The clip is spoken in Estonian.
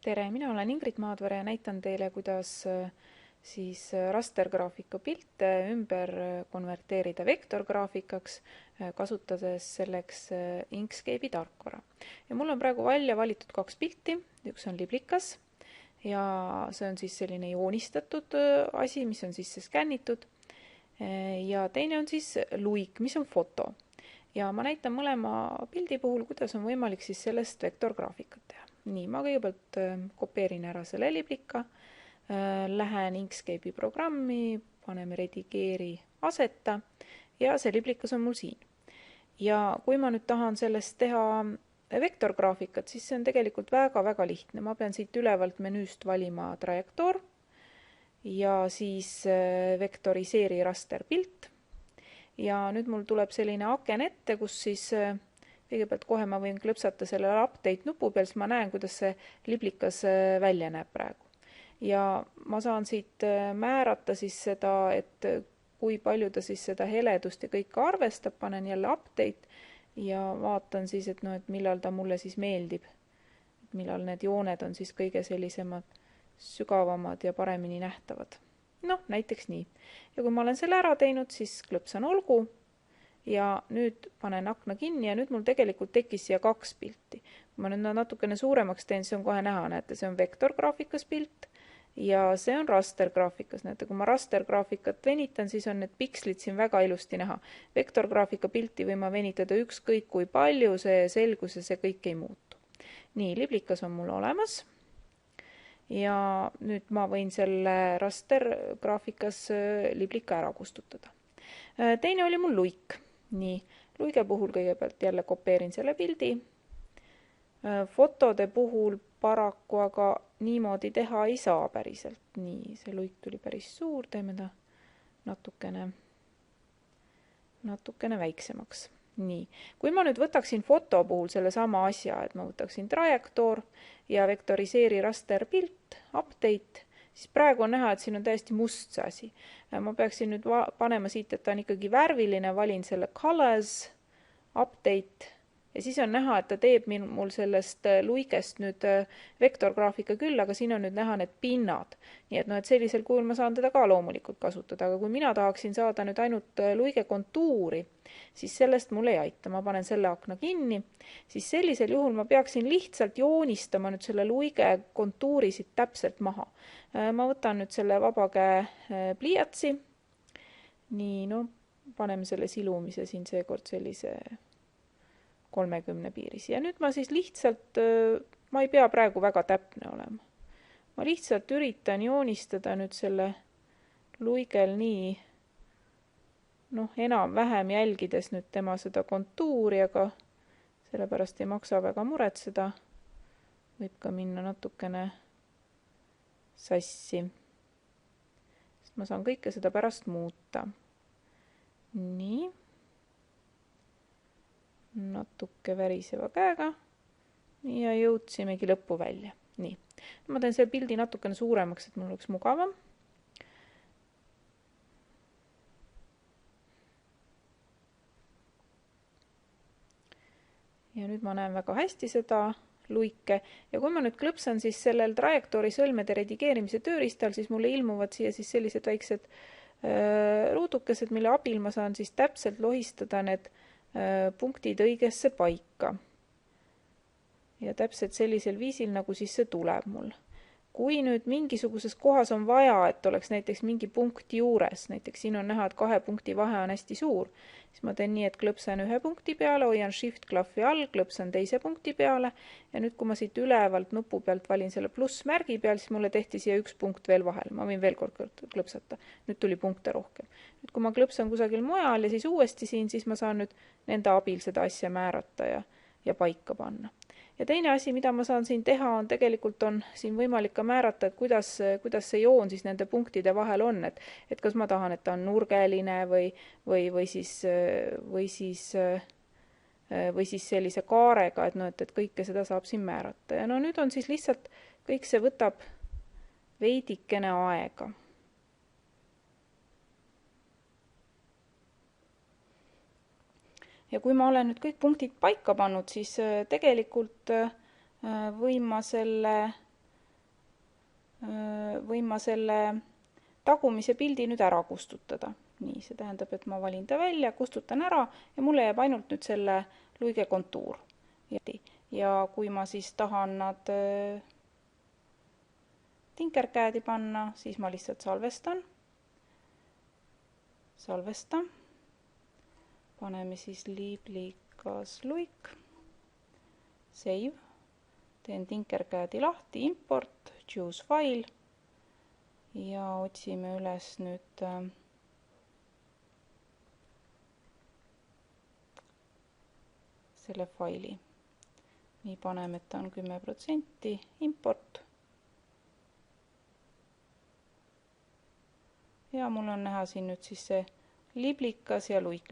Tere, mina olen Ingrid Maadvere ja näitan teile, kuidas siis rastergraafika pilte ümber konverteerida vektorgraafikaks, kasutades selleks Inkscape'i tarkvara. Ja mul on praegu välja valitud kaks pilti, üks on liblikas ja see on siis selline joonistatud asi, mis on sisse skännitud, ja teine on siis luik, mis on foto. Ja ma näitan mõlema pildi puhul, kuidas on võimalik siis sellest vektorgraafikat teha. Nii, ma kõigepealt kopeerin ära selle liblika, lähen Inkscape'i programmi, paneme redigeeri aseta ja see liblikas on mul siin. Ja kui ma nüüd tahan sellest teha vektorgraafikat, siis see on tegelikult väga-väga lihtne. Ma pean siit ülevalt menüüst valima trajektoor ja siis vektoriseeri rasterpilt. Ja nüüd mul tuleb selline aken ette, kus siis kõigepealt kohe ma võin klõpsata selle update nupu peal, siis ma näen, kuidas see liblikas välja näeb praegu. Ja ma saan siit määrata siis seda, et kui palju ta siis seda heledust ja kõike arvestab, panen jälle update ja vaatan siis, et millal ta mulle siis meeldib. Millal need jooned on siis kõige sellisemad sügavamad ja paremini nähtavad. Näiteks nii. Ja kui ma olen selle ära teinud, siis klõpsan olgu ja nüüd panen akna kinni ja nüüd mul tegelikult tekkis siia kaks pilti. Kui ma nüüd natukene suuremaks teen, siis on kohe näha, näete, see on vektorgraafikas pilt ja see on rastergraafikas. Näete, kui ma rastergraafikat venitan, siis on need pikslid siin väga ilusti näha. Vektorgraafika pilti võin ma venitada ükskõik kui palju, see selgus ja see kõik ei muutu. Nii, liblikas on mul olemas. Ja nüüd ma võin selle rastergraafikas liblika ära kustutada. Teine oli mul luik. Nii, luige puhul kõigepealt jälle kopeerin selle pildi. Fotode puhul paraku aga niimoodi teha ei saa päriselt. Nii, see luik tuli päris suur, teeme ta natukene väiksemaks. Nii, kui ma nüüd võtaksin foto puhul selle sama asja, et ma võtaksin trajektoor ja vektoriseeri rasterpilt, update, siis praegu on näha, et siin on täiesti must see asi. Ma peaksin nüüd panema siit, et ta on ikkagi värviline, valin selle colors, update ja siis on näha, et ta teeb mul sellest luigest nüüd vektorgraafika küll, aga siin on nüüd näha need pinnad. Nii et sellisel kujul ma saan teda ka loomulikult kasutada, aga kui mina tahaksin saada nüüd ainult luige kontuuri, siis sellest mul ei aita. Ma panen selle akna kinni, siis sellisel juhul ma peaksin lihtsalt joonistama nüüd selle luige kontuuri siit täpselt maha. Ma võtan nüüd selle vabakäe pliiatsi. Nii, paneme selle silumise siin seekord sellise 30 piiris. Ja nüüd ma siis lihtsalt, ma ei pea praegu väga täpne olema. Ma lihtsalt üritan joonistada nüüd selle luigel nii, enam-vähem jälgides nüüd tema seda kontuuri, aga sellepärast ei maksa väga muretseda. Võib ka minna natukene sassi. Sest ma saan kõike seda pärast muuta. Nii. Natuke väriseva käega ja jõudsimegi lõppu välja. Nii, ma teen selle pildi natukene suuremaks, et mul oleks mugavam. Ja nüüd ma näen väga hästi seda luike ja kui ma nüüd klõpsan siis sellel trajektoori sõlmede redigeerimise tööriistal, siis mulle ilmuvad siia siis sellised väiksed ruudukesed, mille abil ma saan siis täpselt lohistada need punktid õigesse paika. Ja täpselt sellisel viisil, nagu siis see tuleb mul. Kui nüüd mingisuguses kohas on vaja, et oleks näiteks mingi punkt juures, näiteks siin on näha, et 2 punkti vahe on hästi suur, siis ma teen nii, et klõpsan 1 punkti peale, hoian shift-klahvi all, klõpsan 2 punkti peale ja nüüd, kui ma siit ülevalt nupu pealt valin selle plussmärgi peal, siis mulle tehti siia 1 punkt veel vahel. Ma võin veel kord klõpsata. Nüüd tuli punkte rohkem. Nüüd, kui ma klõpsan kusagil mujal ja siis uuesti siin, siis ma saan nüüd nende abil seda asja määrata ja paika panna. Ja teine asi, mida ma saan siin teha, on tegelikult on siin võimalik ka määrata, et kuidas see joon siis nende punktide vahel on, et kas ma tahan, et ta on nurgeline või siis sellise kaarega, et kõike seda saab siin määrata. Ja nüüd on siis lihtsalt, kõik see võtab veidikene aega. Ja kui ma olen nüüd kõik punktid paika pannud, siis tegelikult võin ma selle võin ma selle tagumise pildi nüüd ära kustutada. Nii, see tähendab, et ma valin ta välja, kustutan ära ja mulle jääb ainult nüüd selle luige kontuur. Ja kui ma siis tahan nad Tinkercadi panna, siis ma lihtsalt salvestan. Paneme siis Liblikas luik, save, teen Tinkercadi lahti, import, choose file ja otsime üles nüüd selle faili. Nii paneme, et ta on 10%, import. Ja mul on näha siin nüüd siis see liblikas ja luik.